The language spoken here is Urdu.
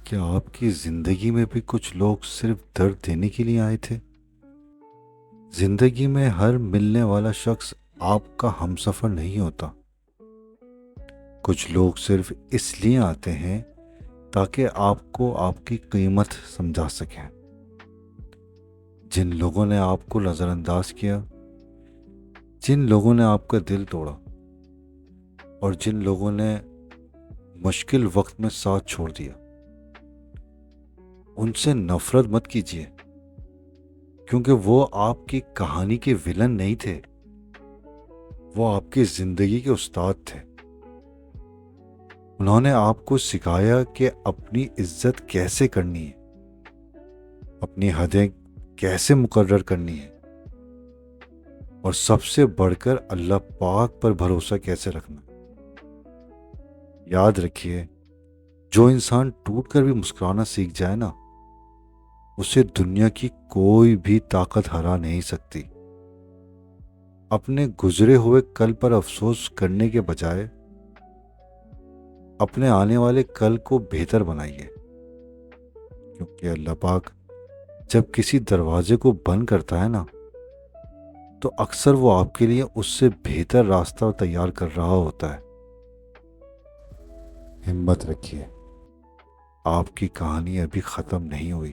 کیا آپ کی زندگی میں بھی کچھ لوگ صرف درد دینے کے لیے آئے تھے؟ زندگی میں ہر ملنے والا شخص آپ کا ہمسفر نہیں ہوتا۔ کچھ لوگ صرف اس لیے آتے ہیں تاکہ آپ کو آپ کی قیمت سمجھا سکیں۔ جن لوگوں نے آپ کو نظر انداز کیا، جن لوگوں نے آپ کا دل توڑا، اور جن لوگوں نے مشکل وقت میں ساتھ چھوڑ دیا، ان سے نفرت مت کیجیے، کیونکہ وہ آپ کی کہانی کے ویلن نہیں تھے، وہ آپ کی زندگی کے استاد تھے۔ انہوں نے آپ کو سکھایا کہ اپنی عزت کیسے کرنی ہے، اپنی حدیں کیسے مقرر کرنی ہے، اور سب سے بڑھ کر اللہ پاک پر بھروسہ کیسے رکھنا۔ یاد رکھیے، جو انسان ٹوٹ کر بھی مسکرانا سیکھ جائے نا، اسے دنیا کی کوئی بھی طاقت ہرا نہیں سکتی۔ اپنے گزرے ہوئے کل پر افسوس کرنے کے بجائے اپنے آنے والے کل کو بہتر بنائیے، کیونکہ اللہ پاک جب کسی دروازے کو بند کرتا ہے نا، تو اکثر وہ آپ کے لیے اس سے بہتر راستہ تیار کر رہا ہوتا ہے۔ ہمت رکھیے، آپ کی کہانی ابھی ختم نہیں ہوئی۔